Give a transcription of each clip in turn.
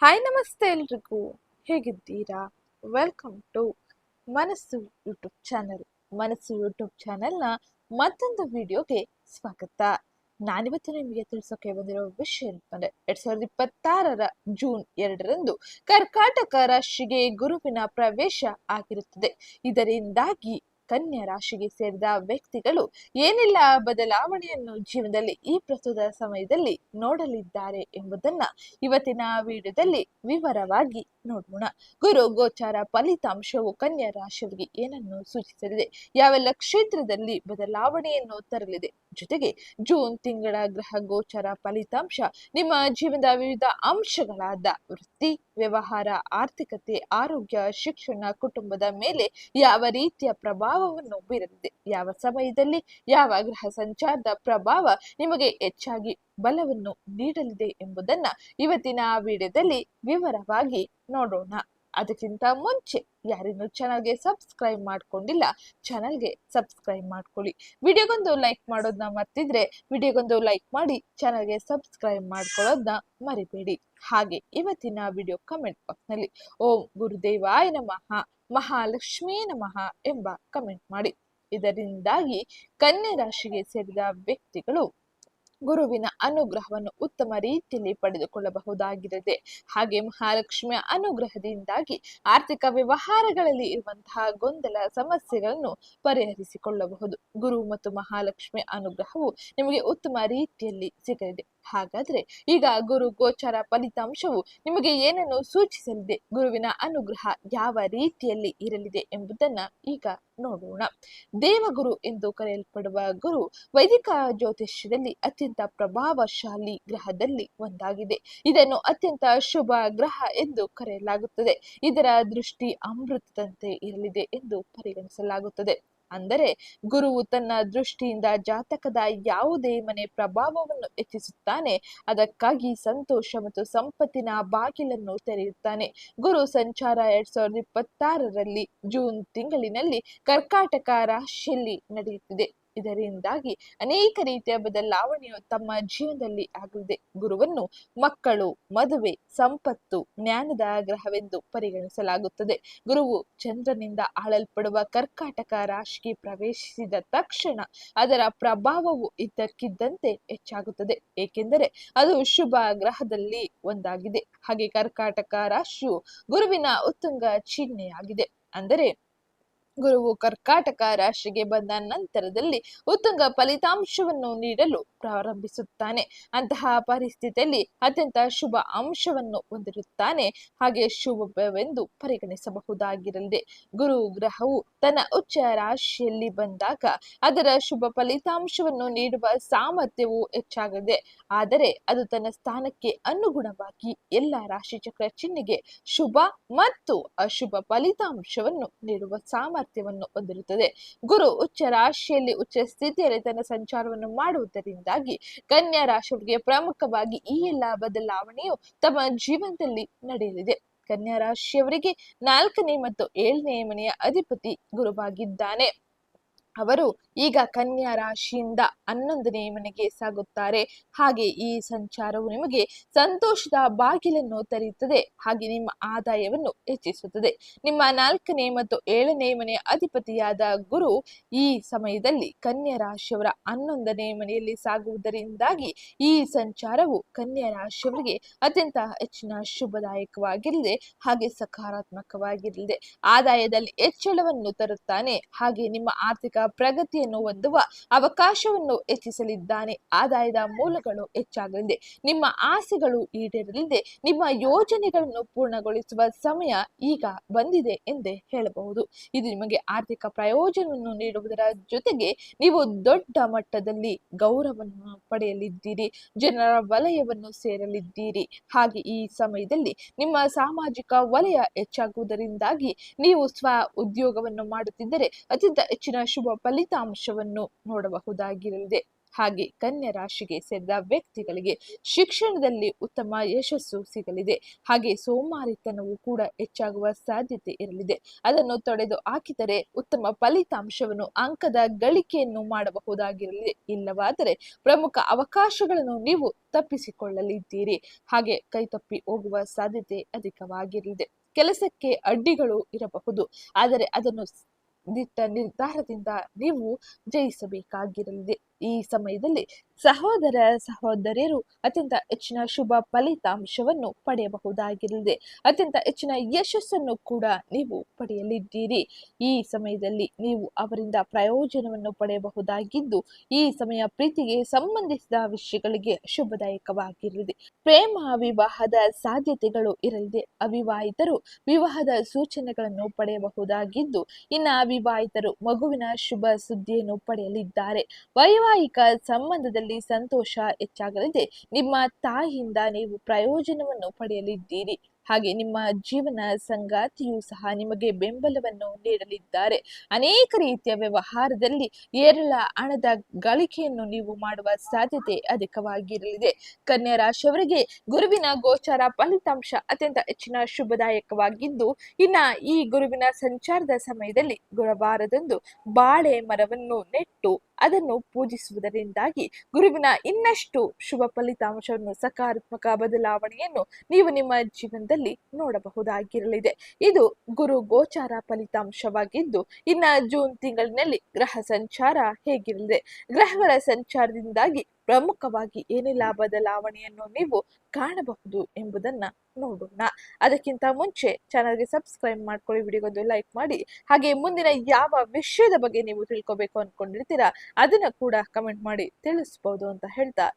Hi ನಮಸ್ತೆ ಎಲ್ರಿಗೂ, ಹೇಗಿದ್ದೀರಾ? ವೆಲ್ಕಮ್ ಟು ಮನಸ್ಸು ಯೂಟ್ಯೂಬ್ ಚಾನೆಲ್. ಮನಸ್ಸು ಯೂಟ್ಯೂಬ್ ಚಾನೆಲ್ನ ಮತ್ತೊಂದು ವಿಡಿಯೋಗೆ ಸ್ವಾಗತ. ನಾನಿವತ್ತು ನಿಮಗೆ ತಿಳಿಸೋಕೆ ಬಂದಿರೋ ವಿಷಯ ಏನಂದ್ರೆ 2026 ಜೂನ್ 2ರಂದು ಕರ್ಕಾಟಕ ರಾಶಿಗೆ ಗುರುವಿನ ಪ್ರವೇಶ ಆಗಿರುತ್ತದೆ. ಇದರಿಂದಾಗಿ ಕನ್ಯಾ ರಾಶಿಗೆ ಸೇರಿದ ವ್ಯಕ್ತಿಗಳು ಏನೆಲ್ಲ ಬದಲಾವಣೆಯನ್ನು ಜೀವನದಲ್ಲಿ ಈ ಪ್ರಸ್ತುತ ಸಮಯದಲ್ಲಿ ನೋಡಲಿದ್ದಾರೆ ಎಂಬುದನ್ನ ಇವತ್ತಿನ ವಿಡಿಯೋದಲ್ಲಿ ವಿವರವಾಗಿ ನೋಡೋಣ. ಗುರು ಗೋಚಾರ ಫಲಿತಾಂಶವು ಕನ್ಯಾ ರಾಶಿಯವರಿಗೆ ಏನನ್ನು ಸೂಚಿಸಲಿದೆ, ಯಾವೆಲ್ಲ ಕ್ಷೇತ್ರದಲ್ಲಿ ಬದಲಾವಣೆಯನ್ನು ತರಲಿದೆ, ಜೊತೆಗೆ ಜೂನ್ ತಿಂಗಳ ಗ್ರಹ ಗೋಚಾರ ಫಲಿತಾಂಶ ನಿಮ್ಮ ಜೀವನದ ವಿವಿಧ ಅಂಶಗಳಾದ ವೃತ್ತಿ, ವ್ಯವಹಾರ, ಆರ್ಥಿಕತೆ, ಆರೋಗ್ಯ, ಶಿಕ್ಷಣ, ಕುಟುಂಬದ ಮೇಲೆ ಯಾವ ರೀತಿಯ ಪ್ರಭಾವವನ್ನು ಬೀರಲಿದೆ, ಯಾವ ಸಮಯದಲ್ಲಿ ಯಾವ ಗ್ರಹ ಸಂಚಾರದ ಪ್ರಭಾವ ನಿಮಗೆ ಹೆಚ್ಚಾಗಿ ಬಲವನ್ನು ನೀಡಲಿದೆ ಎಂಬುದನ್ನ ಇವತ್ತಿನ ವಿಡಿಯೋದಲ್ಲಿ ವಿವರವಾಗಿ ನೋಡೋಣ. ಅದಕ್ಕಿಂತ ಮುಂಚೆ ಯಾರಿನ್ನು ಚಾನಲ್ಗೆ ಸಬ್ಸ್ಕ್ರೈಬ್ ಮಾಡ್ಕೊಂಡಿಲ್ಲ, ಚಾನಲ್ಗೆ ಸಬ್ಸ್ಕ್ರೈಬ್ ಮಾಡ್ಕೊಳ್ಳಿ. ವಿಡಿಯೋಗೊಂದು ಲೈಕ್ ಮಾಡೋದನ್ನ ಮರ್ತಿದ್ರೆ ವಿಡಿಯೋಗೊಂದು ಲೈಕ್ ಮಾಡಿ ಚಾನಲ್ಗೆ ಸಬ್ಸ್ಕ್ರೈಬ್ ಮಾಡ್ಕೊಳ್ಳೋದನ್ನ ಮರಿಬೇಡಿ. ಹಾಗೆ ಇವತ್ತಿನ ವಿಡಿಯೋ ಕಮೆಂಟ್ ಬಾಕ್ಸ್ ನಲ್ಲಿ ಓಂ ಗುರುದೇವಾಯ ನಮಃ, ಮಹಾಲಕ್ಷ್ಮೀ ನಮಃ ಎಂಬ ಕಮೆಂಟ್ ಮಾಡಿ. ಇದರಿಂದಾಗಿ ಕನ್ಯಾ ರಾಶಿಗೆ ಸೇರಿದ ವ್ಯಕ್ತಿಗಳು ಗುರುವಿನ ಅನುಗ್ರಹವನ್ನು ಉತ್ತಮ ರೀತಿಯಲ್ಲಿ ಪಡೆದುಕೊಳ್ಳಬಹುದಾಗಿರುತ್ತೆ. ಹಾಗೆ ಮಹಾಲಕ್ಷ್ಮಿಯ ಅನುಗ್ರಹದಿಂದಾಗಿ ಆರ್ಥಿಕ ವ್ಯವಹಾರಗಳಲ್ಲಿ ಇರುವಂತಹ ಗೊಂದಲ ಸಮಸ್ಯೆಗಳನ್ನು ಪರಿಹರಿಸಿಕೊಳ್ಳಬಹುದು. ಗುರು ಮತ್ತು ಮಹಾಲಕ್ಷ್ಮಿಯ ಅನುಗ್ರಹವು ನಿಮಗೆ ಉತ್ತಮ ರೀತಿಯಲ್ಲಿ ಸಿಗಲಿದೆ. ಹಾಗಾದ್ರೆ ಈಗ ಗುರು ಗೋಚಾರ ಫಲಿತಾಂಶವು ನಿಮಗೆ ಏನನ್ನು ಸೂಚಿಸಲಿದೆ, ಗುರುವಿನ ಅನುಗ್ರಹ ಯಾವ ರೀತಿಯಲ್ಲಿ ಇರಲಿದೆ ಎಂಬುದನ್ನ ಈಗ ನೋಡೋಣ. ದೇವಗುರು ಎಂದು ಕರೆಯಲ್ಪಡುವ ಗುರು ವೈದಿಕ ಜ್ಯೋತಿಷ್ಯದಲ್ಲಿ ಅತ್ಯಂತ ಪ್ರಭಾವಶಾಲಿ ಗ್ರಹದಲ್ಲಿ ಒಂದಾಗಿದೆ. ಇದನ್ನು ಅತ್ಯಂತ ಶುಭ ಗ್ರಹ ಎಂದು ಕರೆಯಲಾಗುತ್ತದೆ. ಇದರ ದೃಷ್ಟಿ ಅಮೃತದಂತೆ ಇರಲಿದೆ ಎಂದು ಪರಿಗಣಿಸಲಾಗುತ್ತದೆ. ಅಂದರೆ ಗುರುವು ತನ್ನ ದೃಷ್ಟಿಯಿಂದ ಜಾತಕದ ಯಾವುದೇ ಮನೆ ಪ್ರಭಾವವನ್ನು ಹೆಚ್ಚಿಸುತ್ತಾನೆ, ಅದಕ್ಕಾಗಿ ಸಂತೋಷ ಮತ್ತು ಸಂಪತ್ತಿನ ಬಾಗಿಲನ್ನು ತೆರೆಯುತ್ತಾನೆ. ಗುರು ಸಂಚಾರ 2026ರಲ್ಲಿ ಜೂನ್ ತಿಂಗಳಿನಲ್ಲಿ ಕರ್ಕಾಟಕ ರಾಶಿಯಲ್ಲಿ ನಡೆಯುತ್ತಿದೆ. ಇದರಿಂದಾಗಿ ಅನೇಕ ರೀತಿಯ ಬದಲಾವಣೆಯು ತಮ್ಮ ಜೀವನದಲ್ಲಿ ಆಗಲಿದೆ. ಗುರುವನ್ನು ಮಕ್ಕಳು, ಮದುವೆ, ಸಂಪತ್ತು, ಜ್ಞಾನದ ಗ್ರಹವೆಂದು ಪರಿಗಣಿಸಲಾಗುತ್ತದೆ. ಗುರುವು ಚಂದ್ರನಿಂದ ಆಳಲ್ಪಡುವ ಕರ್ಕಾಟಕ ರಾಶಿಗೆ ಪ್ರವೇಶಿಸಿದ ತಕ್ಷಣ ಅದರ ಪ್ರಭಾವವು ಇದ್ದಕ್ಕಿದ್ದಂತೆ ಹೆಚ್ಚಾಗುತ್ತದೆ, ಏಕೆಂದರೆ ಅದು ಶುಭ ಗ್ರಹದಲ್ಲಿ ಒಂದಾಗಿದೆ. ಹಾಗೆ ಕರ್ಕಾಟಕ ರಾಶಿಯು ಗುರುವಿನ ಉತ್ತುಂಗ ಚಿಹ್ನೆಯಾಗಿದೆ. ಅಂದರೆ ಗುರುವು ಕರ್ಕಾಟಕ ರಾಶಿಗೆ ಬಂದ ನಂತರದಲ್ಲಿ ಉತ್ತುಂಗ ಫಲಿತಾಂಶವನ್ನು ನೀಡಲು ಪ್ರಾರಂಭಿಸುತ್ತಾನೆ. ಅಂತಹ ಪರಿಸ್ಥಿತಿಯಲ್ಲಿ ಅತ್ಯಂತ ಶುಭ ಅಂಶವನ್ನು ಹೊಂದಿರುತ್ತಾನೆ. ಹಾಗೆ ಶುಭವೆಂದು ಪರಿಗಣಿಸಬಹುದಾಗಿರಲಿದೆ. ಗುರು ಗ್ರಹವು ತನ್ನ ಉಚ್ಚ ರಾಶಿಯಲ್ಲಿ ಬಂದಾಗ ಅದರ ಶುಭ ಫಲಿತಾಂಶವನ್ನು ನೀಡುವ ಸಾಮರ್ಥ್ಯವು ಹೆಚ್ಚಾಗಲಿದೆ. ಆದರೆ ಅದು ತನ್ನ ಸ್ಥಾನಕ್ಕೆ ಅನುಗುಣವಾಗಿ ಎಲ್ಲ ರಾಶಿಚಕ್ರ ಚಿಹ್ನೆಗೆ ಶುಭ ಮತ್ತು ಅಶುಭ ಫಲಿತಾಂಶವನ್ನು ನೀಡುವ ಸಾಮರ್ಥ್ಯವನ್ನು ಹೊಂದಿರುತ್ತದೆ. ಗುರು ಉಚ್ಚ ರಾಶಿಯಲ್ಲಿ ಉಚ್ಚ ಸ್ಥಿತಿಯಲ್ಲಿ ತನ್ನ ಸಂಚಾರವನ್ನು ಮಾಡುವುದರಿಂದಾಗಿ ಕನ್ಯಾ ರಾಶಿಯವರಿಗೆ ಪ್ರಮುಖವಾಗಿ ಈ ಎಲ್ಲ ಬದಲಾವಣೆಯು ತಮ್ಮ ಜೀವನದಲ್ಲಿ ನಡೆಯಲಿದೆ. ಕನ್ಯಾ ರಾಶಿಯವರಿಗೆ 4ನೇ ಮತ್ತು 7ನೇ ಮನೆಯ ಅಧಿಪತಿ ಗುರುವಾಗಿದ್ದಾನೆ. ಅವರು ಈಗ ಕನ್ಯಾ ರಾಶಿಯಿಂದ 11ನೇ ಮನೆಗೆ ಸಾಗುತ್ತಾರೆ. ಹಾಗೆ ಈ ಸಂಚಾರವು ನಿಮಗೆ ಸಂತೋಷದ ಬಾಗಿಲನ್ನು ತೆರೆಯುತ್ತದೆ. ಹಾಗೆ ನಿಮ್ಮ ಆದಾಯವನ್ನು ಹೆಚ್ಚಿಸುತ್ತದೆ. ನಿಮ್ಮ 4ನೇ ಮತ್ತು 7ನೇ ಮನೆಯ ಅಧಿಪತಿಯಾದ ಗುರು ಈ ಸಮಯದಲ್ಲಿ ಕನ್ಯಾ ರಾಶಿಯವರ 11ನೇ ಮನೆಯಲ್ಲಿ ಸಾಗುವುದರಿಂದಾಗಿ ಈ ಸಂಚಾರವು ಕನ್ಯಾ ರಾಶಿಯವರಿಗೆ ಅತ್ಯಂತ ಹೆಚ್ಚಿನ ಶುಭದಾಯಕವಾಗಿರಲಿದೆ. ಹಾಗೆ ಸಕಾರಾತ್ಮಕವಾಗಿರಲಿದೆ. ಆದಾಯದಲ್ಲಿ ಹೆಚ್ಚಳವನ್ನು ತರುತ್ತಾನೆ. ಹಾಗೆ ನಿಮ್ಮ ಆರ್ಥಿಕ ಪ್ರಗತಿಯನ್ನು ಹೊಂದುವ ಅವಕಾಶವನ್ನು ಹೆಚ್ಚಿಸಲಿದ್ದಾನೆ. ಆದಾಯದ ಮೂಲಗಳು ಹೆಚ್ಚಾಗಲಿದೆ. ನಿಮ್ಮ ಆಸೆಗಳು ಈಡೇರಲಿದೆ. ನಿಮ್ಮ ಯೋಜನೆಗಳನ್ನು ಪೂರ್ಣಗೊಳಿಸುವ ಸಮಯ ಈಗ ಬಂದಿದೆ ಎಂದೇ ಹೇಳಬಹುದು. ಇದು ನಿಮಗೆ ಆರ್ಥಿಕ ಪ್ರಯೋಜನವನ್ನು ನೀಡುವುದರ ಜೊತೆಗೆ ನೀವು ದೊಡ್ಡ ಮಟ್ಟದಲ್ಲಿ ಗೌರವವನ್ನು ಪಡೆಯಲಿದ್ದೀರಿ, ಜನರ ವಲಯವನ್ನು ಸೇರಲಿದ್ದೀರಿ. ಹಾಗೆ ಈ ಸಮಯದಲ್ಲಿ ನಿಮ್ಮ ಸಾಮಾಜಿಕ ವಲಯ ಹೆಚ್ಚಾಗುವುದರಿಂದಾಗಿ ನೀವು ಸ್ವ ಉದ್ಯೋಗವನ್ನು ಮಾಡುತ್ತಿದ್ದರೆ ಅತ್ಯಂತ ಹೆಚ್ಚಿನ ಶುಭ ಫಲಿತಾಂಶವನ್ನು ನೋಡಬಹುದಾಗಿರಲಿದೆ. ಹಾಗೆ ಕನ್ಯಾ ರಾಶಿಗೆ ಸೇರಿದ ವ್ಯಕ್ತಿಗಳಿಗೆ ಶಿಕ್ಷಣದಲ್ಲಿ ಉತ್ತಮ ಯಶಸ್ಸು ಸಿಗಲಿದೆ. ಹಾಗೆ ಸೋಮಾರಿತನವು ಕೂಡ ಹೆಚ್ಚಾಗುವ ಸಾಧ್ಯತೆ ಇರಲಿದೆ. ಅದನ್ನು ತೊಡೆದು ಹಾಕಿದರೆ ಉತ್ತಮ ಫಲಿತಾಂಶವನ್ನು ಅಂಕದ ಗಳಿಕೆಯನ್ನು ಮಾಡಬಹುದಾಗಿರಲಿದೆ. ಇಲ್ಲವಾದರೆ ಪ್ರಮುಖ ಅವಕಾಶಗಳನ್ನು ನೀವು ತಪ್ಪಿಸಿಕೊಳ್ಳಲಿದ್ದೀರಿ. ಹಾಗೆ ಕೈತಪ್ಪಿ ಹೋಗುವ ಸಾಧ್ಯತೆ ಅಧಿಕವಾಗಿರಲಿದೆ. ಕೆಲಸಕ್ಕೆ ಅಡ್ಡಿಗಳು ಇರಬಹುದು, ಆದರೆ ಅದನ್ನು ದಿಟ್ಟ ನಿರ್ಧಾರದಿಂದ ನೀವು ಜಯಿಸಬೇಕಾಗಿರಲಿದೆ. ಈ ಸಮಯದಲ್ಲಿ ಸಹೋದರ ಸಹೋದರಿಯರು ಅತ್ಯಂತ ಹೆಚ್ಚಿನ ಶುಭ ಫಲಿತಾಂಶವನ್ನು ಪಡೆಯಬಹುದಾಗಿರಲಿದೆ. ಅತ್ಯಂತ ಹೆಚ್ಚಿನ ಯಶಸ್ಸನ್ನು ಕೂಡ ನೀವು ಪಡೆಯಲಿದ್ದೀರಿ. ಈ ಸಮಯದಲ್ಲಿ ನೀವು ಅವರಿಂದ ಪ್ರಯೋಜನವನ್ನು ಪಡೆಯಬಹುದಾಗಿದ್ದು, ಈ ಸಮಯ ಪ್ರೀತಿಗೆ ಸಂಬಂಧಿಸಿದ ವಿಷಯಗಳಿಗೆ ಶುಭದಾಯಕವಾಗಿರಲಿದೆ. ಪ್ರೇಮ ವಿವಾಹದ ಸಾಧ್ಯತೆಗಳು ಇರಲಿದೆ. ಅವಿವಾಹಿತರು ವಿವಾಹದ ಸೂಚನೆಗಳನ್ನು ಪಡೆಯಬಹುದಾಗಿದ್ದು, ಇನ್ನು ಅವಿವಾಹಿತರು ಮಗುವಿನ ಶುಭ ಸುದ್ದಿಯನ್ನು ಪಡೆಯಲಿದ್ದಾರೆ. ವೈವಾಹಿಕ ಸಂಬಂಧದಲ್ಲಿ ಸಂತೋಷ ಹೆಚ್ಚಾಗಲಿದೆ. ನಿಮ್ಮ ತಾಯಿಯಿಂದ ನೀವು ಪ್ರಯೋಜನವನ್ನು ಪಡೆಯಲಿದ್ದೀರಿ. ಹಾಗೆ ನಿಮ್ಮ ಜೀವನ ಸಂಗಾತಿಯೂ ಸಹ ನಿಮಗೆ ಬೆಂಬಲವನ್ನು ನೀಡಲಿದ್ದಾರೆ. ಅನೇಕ ರೀತಿಯ ವ್ಯವಹಾರದಲ್ಲಿ ಏರಳ ಹಣದ ಗಳಿಕೆಯನ್ನು ನೀವು ಮಾಡುವ ಸಾಧ್ಯತೆ ಅಧಿಕವಾಗಿರಲಿದೆ. ಕನ್ಯಾ ರಾಶಿಯವರಿಗೆ ಗುರುವಿನ ಗೋಚಾರ ಫಲಿತಾಂಶ ಅತ್ಯಂತ ಹೆಚ್ಚಿನ ಶುಭದಾಯಕವಾಗಿದ್ದು, ಇನ್ನ ಈ ಗುರುವಿನ ಸಂಚಾರದ ಸಮಯದಲ್ಲಿ ಗುರುವಾರದಂದು ಬಾಳೆ ಮರವನ್ನು ನೆಟ್ಟು ಅದನ್ನು ಪೂಜಿಸುವುದರಿಂದಾಗಿ ಗುರುವಿನ ಇನ್ನಷ್ಟು ಶುಭ ಫಲಿತಾಂಶವನ್ನು, ಸಕಾರಾತ್ಮಕ ಬದಲಾವಣೆಯನ್ನು ನೀವು ನಿಮ್ಮ ಜೀವನದಲ್ಲಿ ನೋಡಬಹುದಾಗಿರಲಿದೆ. ಇದು ಗುರು ಗೋಚಾರ ಫಲಿತಾಂಶವಾಗಿದ್ದು, ಇನ್ನ ಜೂನ್ ತಿಂಗಳಿನಲ್ಲಿ ಗ್ರಹ ಸಂಚಾರ ಹೇಗಿರಲಿದೆ, ಗ್ರಹಗಳ ಸಂಚಾರದಿಂದಾಗಿ ಪ್ರಮುಖವಾಗಿ ಏನೆಲ್ಲ ಬದಲಾವಣೆಯನ್ನು ನೀವು ಕಾಣಬಹುದು ಎಂಬುದನ್ನ ನೋಡೋಣ. ಅದಕ್ಕಿಂತ ಮುಂಚೆ ಚಾನಲ್ಗೆ ಸಬ್ಸ್ಕ್ರೈಬ್ ಮಾಡ್ಕೊಳ್ಳಿ, ವಿಡಿಯೋಗೊಂದು ಲೈಕ್ ಮಾಡಿ. ಹಾಗೆ ಮುಂದಿನ ಯಾವ ವಿಷಯದ ಬಗ್ಗೆ ನೀವು ತಿಳ್ಕೊಬೇಕು ಅನ್ಕೊಂಡಿರ್ತೀರಾ ಅದನ್ನ ಕೂಡ ಕಮೆಂಟ್ ಮಾಡಿ ತಿಳಿಸಬಹುದು ಅಂತ ಹೇಳ್ತಾ,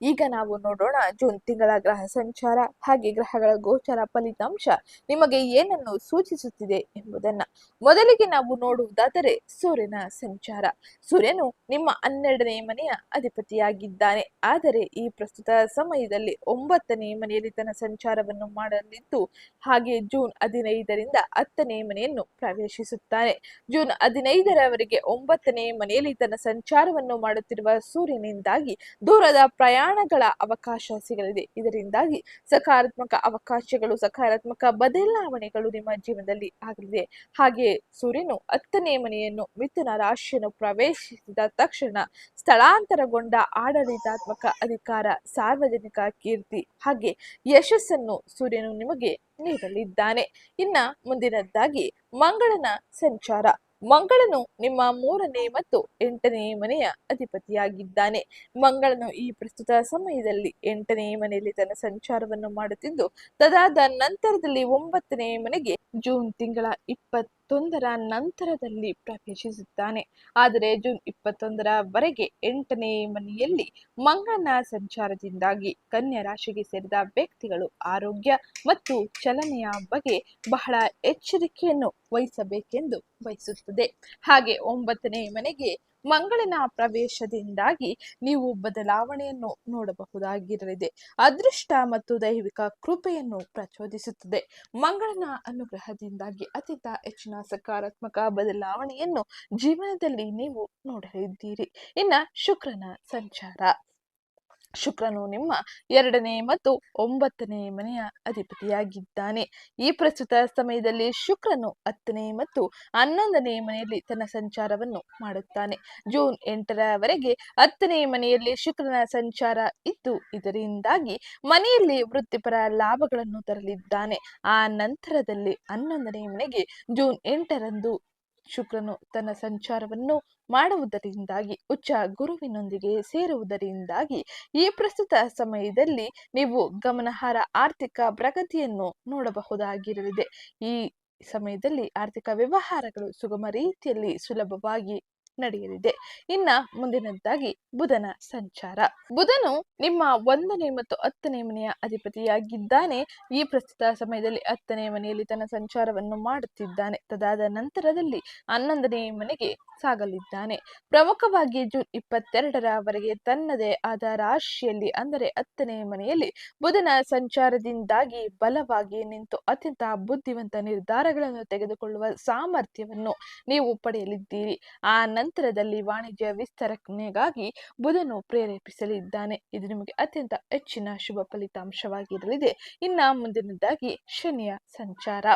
ಈಗ ನಾವು ನೋಡೋಣ ಜೂನ್ ತಿಂಗಳ ಗ್ರಹ ಸಂಚಾರ ಹಾಗೆ ಗ್ರಹಗಳ ಗೋಚಾರ ಫಲಿತಾಂಶ ನಿಮಗೆ ಏನನ್ನು ಸೂಚಿಸುತ್ತಿದೆ ಎಂಬುದನ್ನ. ಮೊದಲಿಗೆ ನಾವು ನೋಡುವುದಾದರೆ ಸೂರ್ಯನ ಸಂಚಾರ. ಸೂರ್ಯನು ನಿಮ್ಮ 12ನೇ ಮನೆಯ ಅಧಿಪತಿಯಾಗಿದ್ದಾನೆ. ಆದರೆ ಈ ಪ್ರಸ್ತುತ ಸಮಯದಲ್ಲಿ 9ನೇ ಮನೆಯಲ್ಲಿ ತನ್ನ ಸಂಚಾರವನ್ನು ಮಾಡಲಿದ್ದು, ಹಾಗೆ ಜೂನ್ 15ರಿಂದ 10ನೇ ಮನೆಯನ್ನು ಪ್ರವೇಶಿಸುತ್ತಾನೆ. ಜೂನ್ 15ರವರೆಗೆ 9ನೇ ಮನೆಯಲ್ಲಿ ತನ್ನ ಸಂಚಾರವನ್ನು ಮಾಡುತ್ತಿರುವ ಸೂರ್ಯನಿಂದಾಗಿ ದೂರದ ಪ್ರಯಾಣಗಳ ಅವಕಾಶ ಸಿಗಲಿದೆ. ಇದರಿಂದಾಗಿ ಸಕಾರಾತ್ಮಕ ಅವಕಾಶಗಳು, ಸಕಾರಾತ್ಮಕ ಬದಲಾವಣೆಗಳು ನಿಮ್ಮ ಜೀವನದಲ್ಲಿ ಆಗಲಿದೆ. ಹಾಗೆ ಸೂರ್ಯನು 10ನೇ ಮನೆಯನ್ನು, ಮಿಥುನ ರಾಶಿಯನ್ನು ಪ್ರವೇಶಿಸಿದ ತಕ್ಷಣ ಸ್ಥಳಾಂತರಗೊಂಡ ಆಡಳಿತಾತ್ಮಕ ಅಧಿಕಾರ, ಸಾರ್ವಜನಿಕ ಕೀರ್ತಿ ಹಾಗೆ ಯಶಸ್ಸನ್ನು ಸೂರ್ಯನು ನಿಮಗೆ ನೀಡಲಿದ್ದಾನೆ. ಇನ್ನ ಮುಂದಿನದ್ದಾಗಿ ಮಂಗಳನ ಸಂಚಾರ. ಮಂಗಳನು ನಿಮ್ಮ 3ನೇ ಮತ್ತು 8ನೇ ಮನೆಯ ಅಧಿಪತಿಯಾಗಿದ್ದಾನೆ. ಮಂಗಳನು ಈ ಪ್ರಸ್ತುತ ಸಮಯದಲ್ಲಿ 8ನೇ ಮನೆಯಲ್ಲಿ ತನ್ನ ಸಂಚಾರವನ್ನು ಮಾಡುತ್ತಿದ್ದು, ತದಾದ ನಂತರದಲ್ಲಿ 9ನೇ ಮನೆಗೆ ಜೂನ್ ತಿಂಗಳ 21ರ ನಂತರದಲ್ಲಿ ಪ್ರವೇಶಿಸುತ್ತಾನೆ. ಆದರೆ ಜೂನ್ 21ರವರೆಗೆ 8ನೇ ಮನೆಯಲ್ಲಿ ಮಂಗಳನ ಸಂಚಾರದಿಂದಾಗಿ ಕನ್ಯಾ ರಾಶಿಗೆ ಸೇರಿದ ವ್ಯಕ್ತಿಗಳು ಆರೋಗ್ಯ ಮತ್ತು ಚಲನೆಯ ಬಗ್ಗೆ ಬಹಳ ಎಚ್ಚರಿಕೆಯನ್ನು ವಹಿಸಬೇಕೆಂದು ಬಯಸುತ್ತದೆ. ಹಾಗೆ 9ನೇ ಮನೆಗೆ ಮಂಗಳನ ಪ್ರವೇಶದಿಂದಾಗಿ ನೀವು ಬದಲಾವಣೆಯನ್ನು ನೋಡಬಹುದಾಗಿರಲಿದೆ. ಅದೃಷ್ಟ ಮತ್ತು ದೈವಿಕ ಕೃಪೆಯನ್ನು ಪ್ರಚೋದಿಸುತ್ತದೆ. ಮಂಗಳನ ಅನುಗ್ರಹದಿಂದಾಗಿ ಅತ್ಯಂತ ಹೆಚ್ಚಿನ ಸಕಾರಾತ್ಮಕ ಬದಲಾವಣೆಯನ್ನು ಜೀವನದಲ್ಲಿ ನೀವು ನೋಡಲಿದ್ದೀರಿ. ಇನ್ನ ಶುಕ್ರನ ಸಂಚಾರ. ಶುಕ್ರನು ನಿಮ್ಮ 2ನೇ ಮತ್ತು 9ನೇ ಮನೆಯ ಅಧಿಪತಿಯಾಗಿದ್ದಾನೆ. ಈ ಪ್ರಸ್ತುತ ಸಮಯದಲ್ಲಿ ಶುಕ್ರನು 10ನೇ ಮತ್ತು 11ನೇ ಮನೆಯಲ್ಲಿ ತನ್ನ ಸಂಚಾರವನ್ನು ಮಾಡುತ್ತಾನೆ. ಜೂನ್ 8ರವರೆಗೆ 10ನೇ ಮನೆಯಲ್ಲಿ ಶುಕ್ರನ ಸಂಚಾರ ಇದ್ದು, ಇದರಿಂದಾಗಿ ಮನೆಯಲ್ಲಿ ವೃತ್ತಿಪರ ಲಾಭಗಳನ್ನು ತರಲಿದ್ದಾನೆ. ಆ ನಂತರದಲ್ಲಿ 11ನೇ ಮನೆಗೆ ಜೂನ್ 8ರಂದು ಶುಕ್ರನು ತನ್ನ ಸಂಚಾರವನ್ನು ಮಾಡುವುದರಿಂದಾಗಿ ಉಚ್ಚ ಗುರುವಿನೊಂದಿಗೆ ಸೇರುವುದರಿಂದಾಗಿ ಈ ಪ್ರಸ್ತುತ ಸಮಯದಲ್ಲಿ ನೀವು ಗಮನಾರ್ಹ ಆರ್ಥಿಕ ಪ್ರಗತಿಯನ್ನು ನೋಡಬಹುದಾಗಿರಲಿದೆ. ಈ ಸಮಯದಲ್ಲಿ ಆರ್ಥಿಕ ವ್ಯವಹಾರಗಳು ಸುಗಮ ರೀತಿಯಲ್ಲಿ ಸುಲಭವಾಗಿ ನಡೆಯಲಿದೆ. ಇನ್ನ ಮುಂದಿನದ್ದಾಗಿ ಬುಧನ ಸಂಚಾರ. ಬುಧನು ನಿಮ್ಮ 1ನೇ ಮತ್ತು 10ನೇ ಮನೆಯ ಅಧಿಪತಿಯಾಗಿದ್ದಾನೆ. ಈ ಪ್ರಸ್ತುತ ಸಮಯದಲ್ಲಿ 10ನೇ ಮನೆಯಲ್ಲಿ ತನ್ನ ಸಂಚಾರವನ್ನು ಮಾಡುತ್ತಿದ್ದಾನೆ. ತದಾದ ನಂತರದಲ್ಲಿ 11ನೇ ಮನೆಗೆ ಸಾಗಲಿದ್ದಾನೆ. ಪ್ರಮುಖವಾಗಿ ಜೂನ್ 22ರವರೆಗೆ ತನ್ನದೇ ಆದ ರಾಶಿಯಲ್ಲಿ ಅಂದರೆ 10ನೇ ಮನೆಯಲ್ಲಿ ಬುಧನ ಸಂಚಾರದಿಂದಾಗಿ ಬಲವಾಗಿ ನಿಂತು ಅತ್ಯಂತ ಬುದ್ಧಿವಂತ ನಿರ್ಧಾರಗಳನ್ನು ತೆಗೆದುಕೊಳ್ಳುವ ಸಾಮರ್ಥ್ಯವನ್ನು ನೀವು ಪಡೆಯಲಿದ್ದೀರಿ. ಆ ನಂತರದಲ್ಲಿ ವಾಣಿಜ್ಯ ವಿಸ್ತರಣೆಗಾಗಿ ಬುಧನು ಪ್ರೇರೇಪಿಸಲಿದ್ದಾನೆ. ಇದು ನಿಮಗೆ ಅತ್ಯಂತ ಹೆಚ್ಚಿನ ಶುಭ ಫಲಿತಾಂಶವಾಗಿರಲಿದೆ. ಇನ್ನ ಮುಂದಿನದಾಗಿ ಶನಿಯ ಸಂಚಾರ.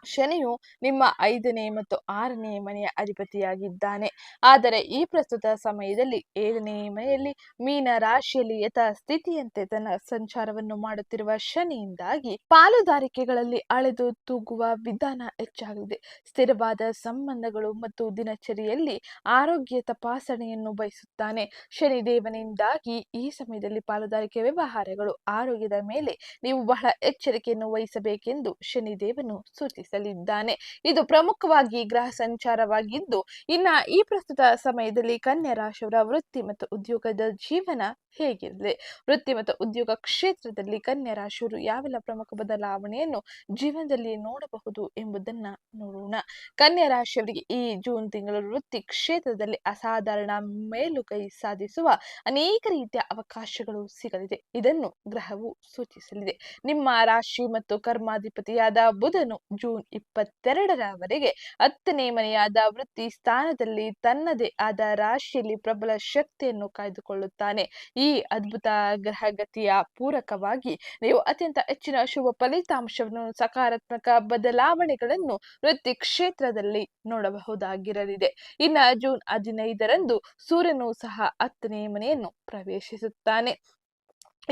ಶನಿಯು ನಿಮ್ಮ 5ನೇ ಮತ್ತು 6ನೇ ಮನೆಯ ಅಧಿಪತಿಯಾಗಿದ್ದಾನೆ. ಆದರೆ ಈ ಪ್ರಸ್ತುತ ಸಮಯದಲ್ಲಿ 7ನೇ ಮನೆಯಲ್ಲಿ ಮೀನ ರಾಶಿಯಲ್ಲಿ ಯಥಾಸ್ಥಿತಿಯಂತೆ ತನ್ನ ಸಂಚಾರವನ್ನು ಮಾಡುತ್ತಿರುವ ಶನಿಯಿಂದಾಗಿ ಪಾಲುದಾರಿಕೆಗಳಲ್ಲಿ ಅಳೆದು ತೂಗುವ ವಿಧಾನ ಹೆಚ್ಚಾಗಲಿದೆ. ಸ್ಥಿರವಾದ ಸಂಬಂಧಗಳು ಮತ್ತು ದಿನಚರಿಯಲ್ಲಿ ಆರೋಗ್ಯ ತಪಾಸಣೆಯನ್ನು ಬಯಸುತ್ತಾನೆ. ಶನಿದೇವನಿಂದಾಗಿ ಈ ಸಮಯದಲ್ಲಿ ಪಾಲುದಾರಿಕೆ ವ್ಯವಹಾರಗಳು ಆರೋಗ್ಯದ ಮೇಲೆ ನೀವು ಬಹಳ ಎಚ್ಚರಿಕೆಯನ್ನು ವಹಿಸಬೇಕೆಂದು ಶನಿದೇವನು ಸೂಚಿಸಿದ್ದಾನೆ. ಇದು ಪ್ರಮುಖವಾಗಿ ಗ್ರಹ ಸಂಚಾರವಾಗಿದ್ದು, ಇನ್ನ ಈ ಪ್ರಸ್ತುತ ಸಮಯದಲ್ಲಿ ಕನ್ಯಾ ರಾಶಿಯವರ ವೃತ್ತಿ ಮತ್ತು ಉದ್ಯೋಗದ ಜೀವನ ಹೇಗಿರಲಿದೆ? ವೃತ್ತಿ ಮತ್ತು ಉದ್ಯೋಗ ಕ್ಷೇತ್ರದಲ್ಲಿ ಕನ್ಯಾ ರಾಶಿಯವರು ಯಾವೆಲ್ಲ ಪ್ರಮುಖ ಬದಲಾವಣೆಯನ್ನು ಜೀವನದಲ್ಲಿ ನೋಡಬಹುದು ಎಂಬುದನ್ನ ನೋಡೋಣ. ಕನ್ಯಾ ರಾಶಿಯವರಿಗೆ ಈ ಜೂನ್ ತಿಂಗಳು ವೃತ್ತಿ ಕ್ಷೇತ್ರದಲ್ಲಿ ಅಸಾಧಾರಣ ಮೇಲುಗೈ ಸಾಧಿಸುವ ಅನೇಕ ರೀತಿಯ ಅವಕಾಶಗಳು ಸಿಗಲಿದೆ. ಇದನ್ನು ಗ್ರಹವು ಸೂಚಿಸಲಿದೆ. ನಿಮ್ಮ ರಾಶಿ ಮತ್ತು ಕರ್ಮಾಧಿಪತಿಯಾದ ಬುಧನು ಜೂನ್ 22ರವರೆಗೆ 10ನೇ ಮನೆಯಾದ ವೃತ್ತಿ ಸ್ಥಾನದಲ್ಲಿ ತನ್ನದೇ ಆದ ರಾಶಿಯಲ್ಲಿ ಪ್ರಬಲ ಶಕ್ತಿಯನ್ನು ಕಾಯ್ದುಕೊಳ್ಳುತ್ತಾನೆ. ಈ ಅದ್ಭುತ ಗ್ರಹಗತಿಯ ಪೂರಕವಾಗಿ ನೀವು ಅತ್ಯಂತ ಹೆಚ್ಚಿನ ಶುಭ ಫಲಿತಾಂಶವನ್ನು, ಸಕಾರಾತ್ಮಕ ಬದಲಾವಣೆಗಳನ್ನು ವೃತ್ತಿ ಕ್ಷೇತ್ರದಲ್ಲಿ ನೋಡಬಹುದಾಗಿರಲಿದೆ. ಇನ್ನು ಜೂನ್ 15ರಂದು ಸೂರ್ಯನು ಸಹ 10ನೇ ಮನೆಯನ್ನು ಪ್ರವೇಶಿಸುತ್ತಾನೆ.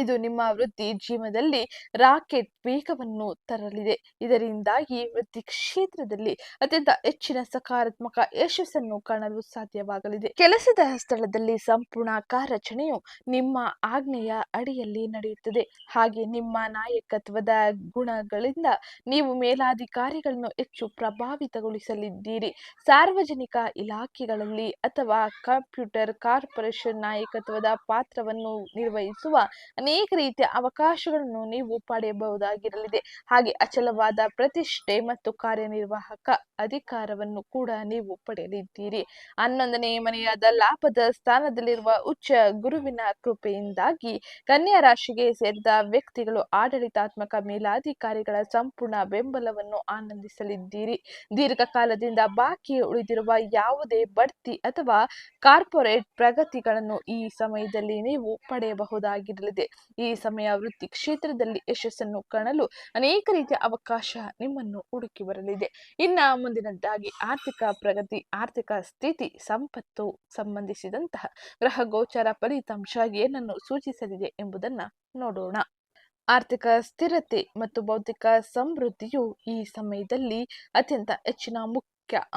ಇದು ನಿಮ್ಮ ವೃತ್ತಿ ಜೀವನದಲ್ಲಿ ರಾಕೆಟ್ ವೇಗವನ್ನು ತರಲಿದೆ. ಇದರಿಂದಾಗಿ ವೃತ್ತಿ ಕ್ಷೇತ್ರದಲ್ಲಿ ಅತ್ಯಂತ ಹೆಚ್ಚಿನ ಸಕಾರಾತ್ಮಕ ಯಶಸ್ಸನ್ನು ಕಾಣಲು ಸಾಧ್ಯವಾಗಲಿದೆ. ಕೆಲಸದ ಸ್ಥಳದಲ್ಲಿ ಸಂಪೂರ್ಣ ಕಾರ್ಯಾಚರಣೆಯು ನಿಮ್ಮ ಆಜ್ಞೆಯ ಅಡಿಯಲ್ಲಿ ನಡೆಯುತ್ತದೆ. ಹಾಗೆ ನಿಮ್ಮ ನಾಯಕತ್ವದ ಗುಣಗಳಿಂದ ನೀವು ಮೇಲಾಧಿಕಾರಿಗಳನ್ನು ಹೆಚ್ಚು ಪ್ರಭಾವಿತಗೊಳಿಸಲಿದ್ದೀರಿ. ಸಾರ್ವಜನಿಕ ಇಲಾಖೆಗಳಲ್ಲಿ ಅಥವಾ ಕಂಪ್ಯೂಟರ್ ಕಾರ್ಪೊರೇಷನ್ ನಾಯಕತ್ವದ ಪಾತ್ರವನ್ನು ನಿರ್ವಹಿಸುವ ಅನೇಕ ರೀತಿಯ ಅವಕಾಶಗಳನ್ನು ನೀವು ಪಡೆಯಬಹುದಾಗಿರಲಿದೆ. ಹಾಗೆ ಅಚಲವಾದ ಪ್ರತಿಷ್ಠೆ ಮತ್ತು ಕಾರ್ಯನಿರ್ವಾಹಕ ಅಧಿಕಾರವನ್ನು ಕೂಡ ನೀವು ಪಡೆಯಲಿದ್ದೀರಿ. 11ನೇ ಮನೆಯಾದ ಲಾಭದ ಸ್ಥಾನದಲ್ಲಿರುವ ಉಚ್ಚ ಗುರುವಿನ ಕೃಪೆಯಿಂದಾಗಿ ಕನ್ಯಾ ರಾಶಿಗೆ ಸೇರಿದ ವ್ಯಕ್ತಿಗಳು ಆಡಳಿತಾತ್ಮಕ ಮೇಲಾಧಿಕಾರಿಗಳ ಸಂಪೂರ್ಣ ಬೆಂಬಲವನ್ನು ಆನಂದಿಸಲಿದ್ದೀರಿ. ದೀರ್ಘಕಾಲದಿಂದ ಬಾಕಿ ಉಳಿದಿರುವ ಯಾವುದೇ ಬಡ್ತಿ ಅಥವಾ ಕಾರ್ಪೊರೇಟ್ ಪ್ರಗತಿಗಳನ್ನು ಈ ಸಮಯದಲ್ಲಿ ನೀವು ಪಡೆಯಬಹುದಾಗಿರಲಿದೆ. ಈ ಸಮಯ ವೃತ್ತಿ ಕ್ಷೇತ್ರದಲ್ಲಿ ಯಶಸ್ಸನ್ನು ಕಾಣಲು ಅನೇಕ ರೀತಿಯ ಅವಕಾಶ ನಿಮ್ಮನ್ನು ಹುಡುಕಿ ಬರಲಿದೆ. ಇನ್ನ ಮುಂದಿನದ್ದಾಗಿ ಆರ್ಥಿಕ ಪ್ರಗತಿ, ಆರ್ಥಿಕ ಸ್ಥಿತಿ, ಸಂಪತ್ತು ಸಂಬಂಧಿಸಿದಂತಹ ಗ್ರಹ ಗೋಚಾರ ಫಲಿತಾಂಶ ಏನನ್ನು ಸೂಚಿಸಲಿದೆ ಎಂಬುದನ್ನ ನೋಡೋಣ. ಆರ್ಥಿಕ ಸ್ಥಿರತೆ ಮತ್ತು ಭೌತಿಕ ಸಮೃದ್ಧಿಯು ಈ ಸಮಯದಲ್ಲಿ ಅತ್ಯಂತ ಹೆಚ್ಚಿನ ಮುಖ್ಯ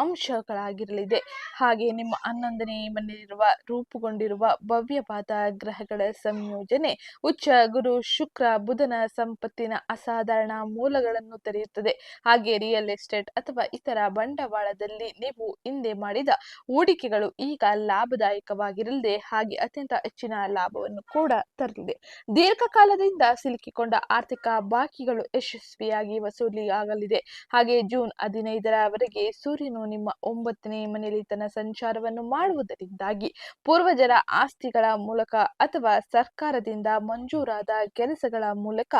ಅಂಶಗಳಾಗಿರಲಿದೆ. ಹಾಗೆ ನಿಮ್ಮ 11ನೇ ಮನೆಯಲ್ಲಿರುವ ರೂಪುಗೊಂಡಿರುವ ಭವ್ಯವಾದ ಗ್ರಹಗಳ ಸಂಯೋಜನೆ ಉಚ್ಚ ಗುರು ಶುಕ್ರ ಬುಧನ ಸಂಪತ್ತಿನ ಅಸಾಧಾರಣ ಮೂಲಗಳನ್ನು ತೆರೆಯುತ್ತದೆ. ಹಾಗೆ ರಿಯಲ್ ಎಸ್ಟೇಟ್ ಅಥವಾ ಇತರ ಬಂಡವಾಳದಲ್ಲಿ ನೀವು ಹಿಂದೆ ಮಾಡಿದ ಹೂಡಿಕೆಗಳು ಈಗ ಲಾಭದಾಯಕವಾಗಿರಲಿದೆ. ಹಾಗೆ ಅತ್ಯಂತ ಹೆಚ್ಚಿನ ಲಾಭವನ್ನು ಕೂಡ ತರಲಿದೆ. ದೀರ್ಘಕಾಲದಿಂದ ಸಿಲುಕಿಕೊಂಡ ಆರ್ಥಿಕ ಬಾಕಿಗಳು ಯಶಸ್ವಿಯಾಗಿ ವಸೂಲಿಯಾಗಲಿದೆ. ಹಾಗೆ ಜೂನ್ 15ರವರೆಗೆ ಸೂರ್ಯನು ನಿಮ್ಮ 9ನೇ ಮನೆಯಲ್ಲಿ ತನ್ನ ಸಂಚಾರವನ್ನು ಮಾಡುವುದರಿಂದಾಗಿ ಪೂರ್ವಜರ ಆಸ್ತಿಗಳ ಮೂಲಕ ಅಥವಾ ಸರ್ಕಾರದಿಂದ ಮಂಜೂರಾದ ಕೆಲಸಗಳ ಮೂಲಕ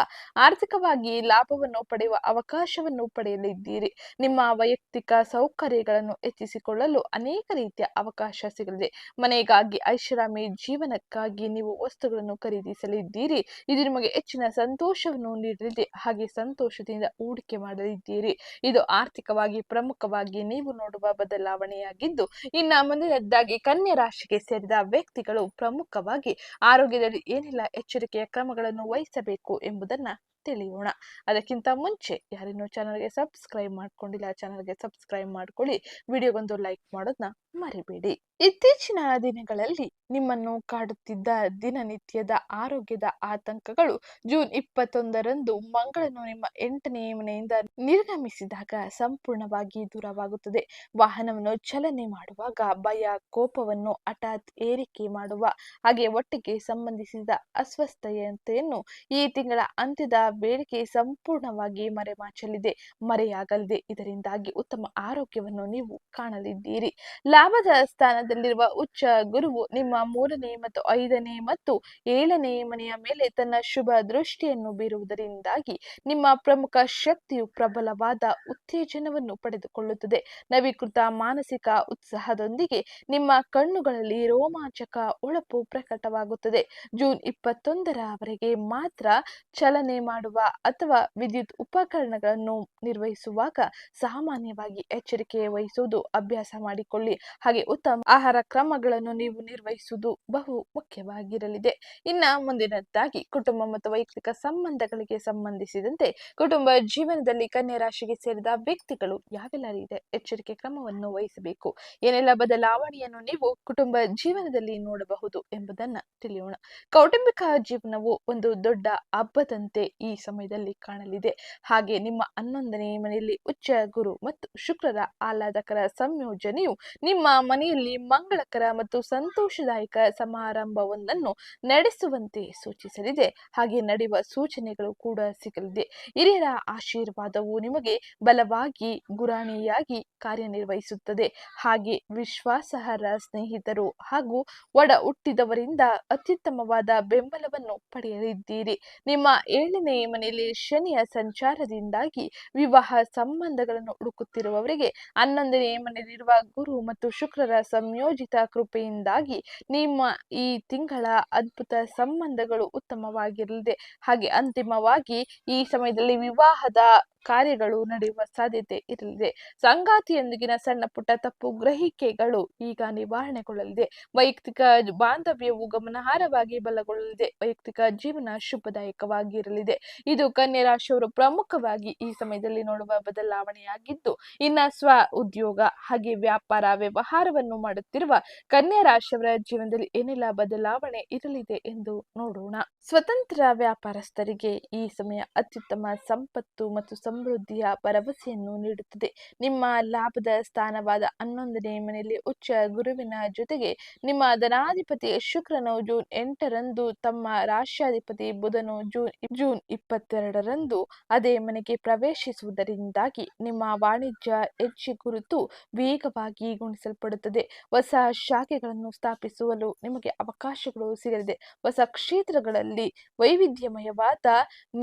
ಆರ್ಥಿಕವಾಗಿ ಲಾಭವನ್ನು ಪಡೆಯುವ ಅವಕಾಶವನ್ನು ಪಡೆಯಲಿದ್ದೀರಿ. ನಿಮ್ಮ ವೈಯಕ್ತಿಕ ಸೌಕರ್ಯಗಳನ್ನು ಹೆಚ್ಚಿಸಿಕೊಳ್ಳಲು ಅನೇಕ ರೀತಿಯ ಅವಕಾಶ ಸಿಗಲಿದೆ. ಮನೆಗಾಗಿ, ಐಷಾರಾಮಿ ಜೀವನಕ್ಕಾಗಿ ನೀವು ವಸ್ತುಗಳನ್ನು ಖರೀದಿಸಲಿದ್ದೀರಿ. ಇದು ನಿಮಗೆ ಹೆಚ್ಚಿನ ಸಂತೋಷವನ್ನು ನೀಡಲಿದೆ. ಹಾಗೆ ಸಂತೋಷದಿಂದ ಹೂಡಿಕೆ ಮಾಡಲಿದ್ದೀರಿ. ಇದು ಆರ್ಥಿಕವಾಗಿ ಪ್ರಮುಖವಾಗಿ ನೀವು ನೋಡುವ ಬದಲಾವಣೆಯಾಗಿದ್ದು, ಇನ್ನ ಮುಂದಿನದ್ದಾಗಿ ಕನ್ಯಾ ರಾಶಿಗೆ ಸೇರಿದ ವ್ಯಕ್ತಿಗಳು ಪ್ರಮುಖವಾಗಿ ಆರೋಗ್ಯದಲ್ಲಿ ಏನೆಲ್ಲ ಎಚ್ಚರಿಕೆಯ ಕ್ರಮಗಳನ್ನು ವಹಿಸಬೇಕು ಎಂಬುದನ್ನ ತಿಳಿಯೋಣ. ಅದಕ್ಕಿಂತ ಮುಂಚೆ ಯಾರಿನ್ನೂ ಚಾನಲ್ಗೆ ಸಬ್ಸ್ಕ್ರೈಬ್ ಮಾಡ್ಕೊಂಡಿಲ್ಲ, ಚಾನಲ್ಗೆ ಸಬ್ಸ್ಕ್ರೈಬ್ ಮಾಡ್ಕೊಳ್ಳಿ. ವಿಡಿಯೋಗೊಂದು ಲೈಕ್ ಮಾಡೋದನ್ನ ಮರಿಬೇಡಿ. ಇತ್ತೀಚಿನ ದಿನಗಳಲ್ಲಿ ನಿಮ್ಮನ್ನು ಕಾಡುತ್ತಿದ್ದ ದಿನನಿತ್ಯದ ಆರೋಗ್ಯದ ಆತಂಕಗಳು ಜೂನ್ 21ರಂದು ಮಂಗಳನು ನಿಮ್ಮ 8ನೇ ಮನೆಯಿಂದ ನಿರ್ಗಮಿಸಿದಾಗ ಸಂಪೂರ್ಣವಾಗಿ ದೂರವಾಗುತ್ತದೆ. ವಾಹನವನ್ನು ಚಲನೆ ಮಾಡುವಾಗ ಭಯ, ಕೋಪವನ್ನು ಹಠಾತ್ ಏರಿಕೆ ಮಾಡುವ ಹಾಗೆ ಹೊಟ್ಟೆಗೆ ಸಂಬಂಧಿಸಿದ ಅಸ್ವಸ್ಥತೆಯನ್ನು ಈ ತಿಂಗಳ ಅಂತ್ಯದ ಬೇಡಿಕೆ ಸಂಪೂರ್ಣವಾಗಿ ಮರೆಯಾಗಲಿದೆ. ಇದರಿಂದಾಗಿ ಉತ್ತಮ ಆರೋಗ್ಯವನ್ನು ನೀವು ಕಾಣಲಿದ್ದೀರಿ. ಲಾಭದ ಸ್ಥಾನದಲ್ಲಿ ಸ್ಥಾನದಲ್ಲಿರುವ ಉಚ್ಚ ಗುರುವು ನಿಮ್ಮ 3ನೇ ಮತ್ತು 5ನೇ ಮತ್ತು 7ನೇ ಮನೆಯ ಮೇಲೆ ತನ್ನ ಶುಭ ದೃಷ್ಟಿಯನ್ನು ಬೀರುವುದರಿಂದಾಗಿ ನಿಮ್ಮ ಪ್ರಮುಖ ಶಕ್ತಿಯು ಪ್ರಬಲವಾದ ಉತ್ತೇಜನವನ್ನು ಪಡೆದುಕೊಳ್ಳುತ್ತದೆ. ನವೀಕೃತ ಮಾನಸಿಕ ಉತ್ಸಾಹದೊಂದಿಗೆ ನಿಮ್ಮ ಕಣ್ಣುಗಳಲ್ಲಿ ರೋಮಾಂಚಕ ಹೊಳಪು ಪ್ರಕಟವಾಗುತ್ತದೆ. ಜೂನ್ 21ರವರೆಗೆ ಮಾತ್ರ ಚಲನೆ ಮಾಡುವ ಅಥವಾ ವಿದ್ಯುತ್ ಉಪಕರಣಗಳನ್ನು ನಿರ್ವಹಿಸುವಾಗ ಸಾಮಾನ್ಯವಾಗಿ ಎಚ್ಚರಿಕೆ ವಹಿಸುವುದು ಅಭ್ಯಾಸ ಮಾಡಿಕೊಳ್ಳಿ. ಹಾಗೆ ಉತ್ತಮ ಆಹಾರ ಕ್ರಮಗಳನ್ನು ನೀವು ನಿರ್ವಹಿಸುವುದು ಬಹು ಮುಖ್ಯವಾಗಿರಲಿದೆ. ಇನ್ನ ಮುಂದಿನದ್ದಾಗಿ ಕುಟುಂಬ ಮತ್ತು ವೈಯಕ್ತಿಕ ಸಂಬಂಧಗಳಿಗೆ ಸಂಬಂಧಿಸಿದಂತೆ ಕುಟುಂಬ ಜೀವನದಲ್ಲಿ ಕನ್ಯಾ ರಾಶಿಗೆ ಸೇರಿದ ವ್ಯಕ್ತಿಗಳು ಯಾವೆಲ್ಲ ರೀತಿಯ ಎಚ್ಚರಿಕೆ ಕ್ರಮವನ್ನು ವಹಿಸಬೇಕು, ಏನೆಲ್ಲ ಬದಲಾವಣೆಯನ್ನು ನೀವು ಕುಟುಂಬ ಜೀವನದಲ್ಲಿ ನೋಡಬಹುದು ಎಂಬುದನ್ನ ತಿಳಿಯೋಣ. ಕೌಟುಂಬಿಕ ಜೀವನವು ಒಂದು ದೊಡ್ಡ ಹಬ್ಬದಂತೆ ಈ ಸಮಯದಲ್ಲಿ ಕಾಣಲಿದೆ. ಹಾಗೆ ನಿಮ್ಮ 11ನೇ ಮನೆಯಲ್ಲಿ ಉಚ್ಚ ಗುರು ಮತ್ತು ಶುಕ್ರರ ಆಹ್ಲಾದಕರ ಸಂಯೋಜನೆಯು ನಿಮ್ಮ ಮನೆಯಲ್ಲಿ ಮಂಗಳಕರ ಮತ್ತು ಸಂತೋಷದಾಯಕ ಸಮಾರಂಭವೊಂದನ್ನು ನಡೆಸುವಂತೆ ಸೂಚಿಸಲಿದೆ. ಹಾಗೆ ನಡೆಯುವ ಸೂಚನೆಗಳು ಕೂಡ ಸಿಗಲಿದೆ. ಹಿರಿಯರ ಆಶೀರ್ವಾದವು ನಿಮಗೆ ಬಲವಾಗಿ ಗುರಾಣಿಯಾಗಿ ಕಾರ್ಯನಿರ್ವಹಿಸುತ್ತದೆ. ಹಾಗೆ ವಿಶ್ವಾಸಾರ್ಹ ಸ್ನೇಹಿತರು ಹಾಗೂ ಒಡ ಹುಟ್ಟಿದವರಿಂದ ಅತ್ಯುತ್ತಮವಾದ ಬೆಂಬಲವನ್ನು ಪಡೆಯಲಿದ್ದೀರಿ. ನಿಮ್ಮ 7ನೇ ಮನೆಯಲ್ಲಿ ಶನಿಯ ಸಂಚಾರದಿಂದಾಗಿ ವಿವಾಹ ಸಂಬಂಧಗಳನ್ನು ಹುಡುಕುತ್ತಿರುವವರಿಗೆ 11ನೇ ಮನೆಯಲ್ಲಿರುವ ಗುರು ಮತ್ತು ಶುಕ್ರರ ಸಂಯೋಜಿತ ಕೃಪೆಯಿಂದಾಗಿ ನಿಮ್ಮ ಈ ತಿಂಗಳ ಅದ್ಭುತ ಸಂಬಂಧಗಳು ಉತ್ತಮವಾಗಿರಲಿದೆ. ಹಾಗೆ ಅಂತಿಮವಾಗಿ ಈ ಸಮಯದಲ್ಲಿ ವಿವಾಹದ ಕಾರ್ಯಗಳು ನಡೆಯುವ ಸಾಧ್ಯತೆ ಇರಲಿದೆ. ಸಂಗಾತಿಯೊಂದಿಗಿನ ಸಣ್ಣ ಪುಟ್ಟ ತಪ್ಪು ಗ್ರಹಿಕೆಗಳು ಈಗ ನಿವಾರಣೆಗೊಳ್ಳಲಿದೆ. ವೈಯಕ್ತಿಕ ಬಾಂಧವ್ಯವು ಗಮನಾರ್ಹವಾಗಿ ಬಲಗೊಳ್ಳಲಿದೆ. ವೈಯಕ್ತಿಕ ಜೀವನ ಶುಭದಾಯಕವಾಗಿರಲಿದೆ. ಇದು ಕನ್ಯಾ ರಾಶಿಯವರು ಪ್ರಮುಖವಾಗಿ ಈ ಸಮಯದಲ್ಲಿ ನೋಡುವ ಬದಲಾವಣೆಯಾಗಿದ್ದು, ಇನ್ನ ಸ್ವ ಉದ್ಯೋಗ ಹಾಗೆ ವ್ಯಾಪಾರ ವ್ಯವಹಾರವನ್ನು ಮಾಡುತ್ತಿರುವ ಕನ್ಯಾ ರಾಶಿಯವರ ಜೀವನದಲ್ಲಿ ಏನೆಲ್ಲ ಬದಲಾವಣೆ ಇರಲಿದೆ ಎಂದು ನೋಡೋಣ. ಸ್ವತಂತ್ರ ವ್ಯಾಪಾರಸ್ಥರಿಗೆ ಈ ಸಮಯ ಅತ್ಯುತ್ತಮ ಸಂಪತ್ತು ಮತ್ತು ಸಮೃದ್ಧಿಯ ಭರವಸೆಯನ್ನು ನೀಡುತ್ತದೆ. ನಿಮ್ಮ ಲಾಭದ ಸ್ಥಾನವಾದ 11ನೇ ಮನೆಯಲ್ಲಿ ಉಚ್ಚ ಗುರುವಿನ ಜೊತೆಗೆ ನಿಮ್ಮ ಧನಾಧಿಪತಿ ಶುಕ್ರನು ಜೂನ್ 8ರಂದು, ತಮ್ಮ ರಾಶ್ಯಾಧಿಪತಿ ಬುಧನು ಜೂನ್ 22ರಂದು ಅದೇ ಮನೆಗೆ ಪ್ರವೇಶಿಸುವುದರಿಂದಾಗಿ ನಿಮ್ಮ ವಾಣಿಜ್ಯ ಹೆಜ್ಜೆ ಗುರುತು ವೇಗವಾಗಿ ಗುಣಿಸಲ್ಪಡುತ್ತದೆ. ಹೊಸ ಶಾಖೆಗಳನ್ನು ಸ್ಥಾಪಿಸಲು ನಿಮಗೆ ಅವಕಾಶಗಳು ಸಿಗಲಿದೆ. ಹೊಸ ಕ್ಷೇತ್ರಗಳಲ್ಲಿ ವೈವಿಧ್ಯಮಯವಾದ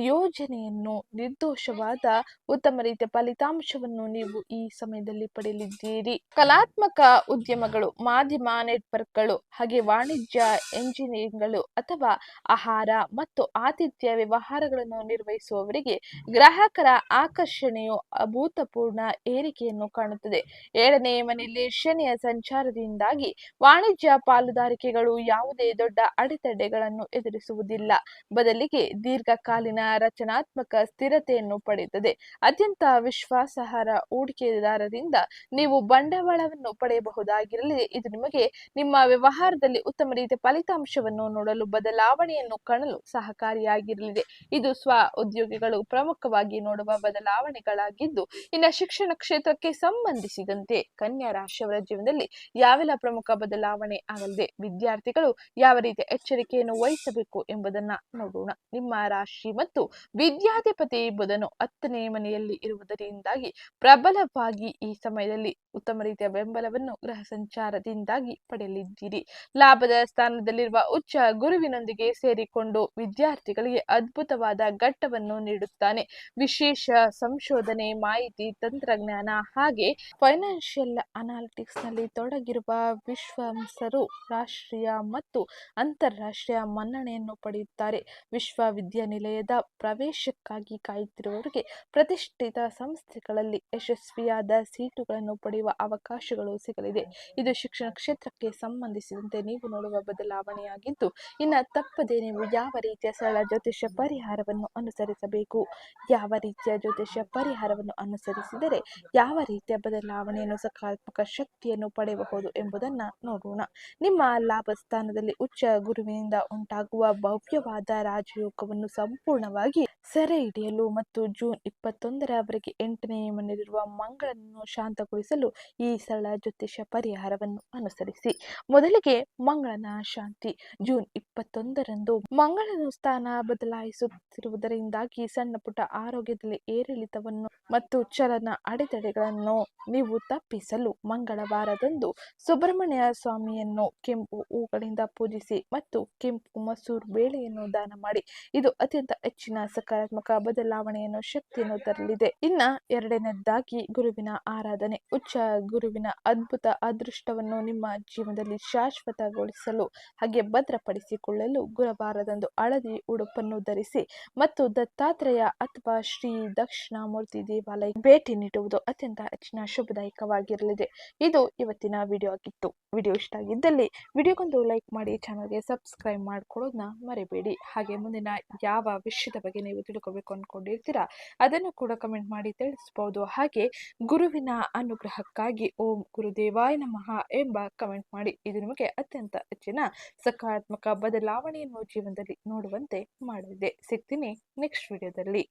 ನಿಯೋಜನೆಯನ್ನು ನಿರ್ದೋಷವಾದ ಉತ್ತಮ ರೀತಿಯ ಫಲಿತಾಂಶವನ್ನು ನೀವು ಈ ಸಮಯದಲ್ಲಿ ಪಡೆಯಲಿದ್ದೀರಿ. ಕಲಾತ್ಮಕ ಉದ್ಯಮಗಳು, ಮಾಧ್ಯಮ ನೆಟ್ವರ್ಕ್ಗಳು ಹಾಗೆ ವಾಣಿಜ್ಯ ಎಂಜಿನಿಯರಿಂಗ್ಗಳು ಅಥವಾ ಆಹಾರ ಮತ್ತು ಆತಿಥ್ಯ ವ್ಯವಹಾರಗಳನ್ನು ನಿರ್ವಹಿಸುವವರಿಗೆ ಗ್ರಾಹಕರ ಆಕರ್ಷಣೆಯು ಅಭೂತಪೂರ್ಣ ಏರಿಕೆಯನ್ನು ಕಾಣುತ್ತದೆ. 7ನೇ ಮನೆಯಲ್ಲಿ ಶನಿಯ ಸಂಚಾರದಿಂದಾಗಿ ವಾಣಿಜ್ಯ ಪಾಲುದಾರಿಕೆಗಳು ಯಾವುದೇ ದೊಡ್ಡ ಅಡೆತಡೆಗಳನ್ನು ಎದುರಿಸುವುದಿಲ್ಲ. ಬದಲಿಗೆ ದೀರ್ಘಕಾಲೀನ ರಚನಾತ್ಮಕ ಸ್ಥಿರತೆಯನ್ನು ಪಡೆಯುತ್ತದೆ. ಅತ್ಯಂತ ವಿಶ್ವಾಸಾರ್ಹ ಹೂಡಿಕೆದಾರರಿಂದ ನೀವು ಬಂಡವಾಳವನ್ನು ಪಡೆಯಬಹುದಾಗಿರಲಿದೆ. ಇದು ನಿಮಗೆ ನಿಮ್ಮ ವ್ಯವಹಾರದಲ್ಲಿ ಉತ್ತಮ ರೀತಿಯ ಫಲಿತಾಂಶವನ್ನು ನೋಡಲು, ಬದಲಾವಣೆಯನ್ನು ಕಾಣಲು ಸಹಕಾರಿಯಾಗಿರಲಿದೆ. ಇದು ಸ್ವ ಉದ್ಯೋಗಿಗಳು ಪ್ರಮುಖವಾಗಿ ನೋಡುವ ಬದಲಾವಣೆಗಳಾಗಿದ್ದು, ಇನ್ನು ಶಿಕ್ಷಣ ಕ್ಷೇತ್ರಕ್ಕೆ ಸಂಬಂಧಿಸಿದಂತೆ ಕನ್ಯಾ ರಾಶಿಯವರ ಜೀವನದಲ್ಲಿ ಯಾವೆಲ್ಲ ಪ್ರಮುಖ ಬದಲಾವಣೆ ಆಗಲಿದೆ, ವಿದ್ಯಾರ್ಥಿಗಳು ಯಾವ ರೀತಿಯ ಎಚ್ಚರಿಕೆಯನ್ನು ವಹಿಸಬೇಕು ಎಂಬುದನ್ನ ನೋಡೋಣ. ನಿಮ್ಮ ರಾಶಿ ಮತ್ತು ವಿದ್ಯಾಧಿಪತಿ ಬುಧನು 10ನೇ ಮನೆಯಲ್ಲಿ ಇರುವುದರಿಂದಾಗಿ ಪ್ರಬಲವಾಗಿ ಈ ಸಮಯದಲ್ಲಿ ಉತ್ತಮ ರೀತಿಯ ಬೆಂಬಲವನ್ನು ಗ್ರಹ ಸಂಚಾರದಿಂದಾಗಿ ಪಡೆಯಲಿದ್ದೀರಿ. ಲಾಭದ ಸ್ಥಾನದಲ್ಲಿರುವ ಉಚ್ಚ ಗುರುವಿನೊಂದಿಗೆ ಸೇರಿಕೊಂಡು ವಿದ್ಯಾರ್ಥಿಗಳಿಗೆ ಅದ್ಭುತವಾದ ಘಟ್ಟವನ್ನು ನೀಡುತ್ತಾನೆ. ವಿಶೇಷ ಸಂಶೋಧನೆ, ಮಾಹಿತಿ ತಂತ್ರಜ್ಞಾನ ಹಾಗೆ ಫೈನಾನ್ಷಿಯಲ್ ಅನಾಲಿಟಿಕ್ಸ್ ನಲ್ಲಿ ತೊಡಗಿರುವ ವಿಶ್ವಾಂಸರು ರಾಷ್ಟ್ರೀಯ ಮತ್ತು ಅಂತಾರಾಷ್ಟ್ರೀಯ ಮನ್ನಣೆಯನ್ನು ಪಡೆಯುತ್ತಾರೆ. ವಿಶ್ವವಿದ್ಯಾನಿಲಯದ ಪ್ರವೇಶಕ್ಕಾಗಿ ಕಾಯುತ್ತಿರುವವರಿಗೆ ಪ್ರತಿಷ್ಠಿತ ಸಂಸ್ಥೆಗಳಲ್ಲಿ ಯಶಸ್ವಿಯಾದ ಸೀಟುಗಳನ್ನು ಪಡೆಯುವ ಅವಕಾಶಗಳು ಸಿಗಲಿದೆ. ಇದು ಶಿಕ್ಷಣ ಕ್ಷೇತ್ರಕ್ಕೆ ಸಂಬಂಧಿಸಿದಂತೆ ನೀವು ನೋಡುವ ಬದಲಾವಣೆಯಾಗಿದ್ದು, ಇನ್ನು ತಪ್ಪದೆ ನೀವು ಯಾವ ರೀತಿಯ ಸರಳ ಜ್ಯೋತಿಷ್ಯ ಪರಿಹಾರವನ್ನು ಅನುಸರಿಸಬೇಕು, ಯಾವ ರೀತಿಯ ಜ್ಯೋತಿಷ್ಯ ಪರಿಹಾರವನ್ನು ಅನುಸರಿಸಿದರೆ ಯಾವ ರೀತಿಯ ಬದಲಾವಣೆಯನ್ನು, ಸಕಾರಾತ್ಮಕ ಶಕ್ತಿಯನ್ನು ಪಡೆಯಬಹುದು ಎಂಬುದನ್ನು ನೋಡೋಣ. ನಿಮ್ಮ ಲಾಭ ಸ್ಥಾನದಲ್ಲಿ ಉಚ್ಚ ಗುರುವಿನಿಂದ ಉಂಟಾಗುವ ಭವ್ಯವಾದ ರಾಜಯೋಗವನ್ನು ಸಂಪೂರ್ಣವಾಗಿ ಸೆರೆ ಹಿಡಿಯಲು ಮತ್ತು ಜೂನ್ 21ರವರೆಗೆ 8ನೇ ಮನೆಯಲ್ಲಿರುವ ಮಂಗಳನನ್ನು ಶಾಂತಗೊಳಿಸಲು ಈ ಸರಳ ಜ್ಯೋತಿಷ ಪರಿಹಾರವನ್ನು ಅನುಸರಿಸಿ. ಮೊದಲಿಗೆ ಮಂಗಳನ ಶಾಂತಿ. ಜೂನ್ 21ರಂದು ಮಂಗಳನು ಸ್ಥಾನ ಬದಲಾಯಿಸುತ್ತಿರುವುದರಿಂದಾಗಿ ಸಣ್ಣ ಪುಟ್ಟ ಆರೋಗ್ಯದಲ್ಲಿ ಏರಿಳಿತವನ್ನು ಮತ್ತು ಚಲನ ಅಡೆತಡೆಗಳನ್ನು ನೀವು ತಪ್ಪಿಸಲು ಮಂಗಳವಾರದಂದು ಸುಬ್ರಹ್ಮಣ್ಯ ಸ್ವಾಮಿಯನ್ನು ಕೆಂಪು ಹೂಗಳಿಂದ ಪೂಜಿಸಿ ಮತ್ತು ಕೆಂಪು ಮಸೂರ್ ಬೇಳೆಯನ್ನು ದಾನ ಮಾಡಿ. ಇದು ಅತ್ಯಂತ ಹೆಚ್ಚಿನ ಸಕಾರಾತ್ಮಕ ಬದಲಾವಣೆಯನ್ನು ಶಕ್ತಿಯನ್ನು ತರಲಿದೆ. ಇನ್ನ ಎರಡನೇದಾಗಿ ಗುರುವಿನ ಆರಾಧನೆ. ಉಚ್ಚ ಗುರುವಿನ ಅದ್ಭುತ ಅದೃಷ್ಟವನ್ನು ನಿಮ್ಮ ಜೀವನದಲ್ಲಿ ಶಾಶ್ವತಗೊಳಿಸಲು ಹಾಗೆ ಭದ್ರಪಡಿಸಿಕೊಳ್ಳಲು ಗುರುವಾರದಂದು ಹಳದಿ ಉಡುಪನ್ನು ಧರಿಸಿ ಮತ್ತು ದತ್ತಾತ್ರೇಯ ಅಥವಾ ಶ್ರೀ ದಕ್ಷಿಣಾಮೂರ್ತಿ ದೇವಾಲಯ ಭೇಟಿ ನೀಡುವುದು ಅತ್ಯಂತ ಹೆಚ್ಚಿನ ಶುಭದಾಯಕವಾಗಿರಲಿದೆ. ಇದು ಇವತ್ತಿನ ವಿಡಿಯೋ ಆಗಿತ್ತು. ವಿಡಿಯೋ ಇಷ್ಟ ಆಗಿದ್ದಲ್ಲಿ ವಿಡಿಯೋಗೊಂದು ಲೈಕ್ ಮಾಡಿ, ಚಾನಲ್ಗೆ ಸಬ್ಸ್ಕ್ರೈಬ್ ಮಾಡ್ಕೊಳ್ಳೋದನ್ನ ಮರಿಬೇಡಿ. ಹಾಗೆ ಮುಂದಿನ ಯಾವ ವಿಷಯದ ಬಗ್ಗೆ ನೀವು ತಿಳ್ಕೊಬೇಕು ಅನ್ಕೊಂಡಿರ್ತೀರಾ ಅದನ್ನು ಕೂಡ ಕಮೆಂಟ್ ಮಾಡಿ ತಿಳಿಸಬಹುದು. ಹಾಗೆ ಗುರುವಿನ ಅನುಗ್ರಹಕ್ಕಾಗಿ ಓಂ ಗುರುದೇವಾಯ ನಮಃ ಎಂಬ ಕಮೆಂಟ್ ಮಾಡಿ. ಇದು ನಿಮಗೆ ಅತ್ಯಂತ ಹೆಚ್ಚಿನ ಸಕಾರಾತ್ಮಕ ಬದಲಾವಣೆಯನ್ನು ಜೀವನದಲ್ಲಿ ನೋಡುವಂತೆ ಮಾಡಲಿದೆ. ಸಿಗ್ತೀನಿ ನೆಕ್ಸ್ಟ್ ವಿಡಿಯೋದಲ್ಲಿ.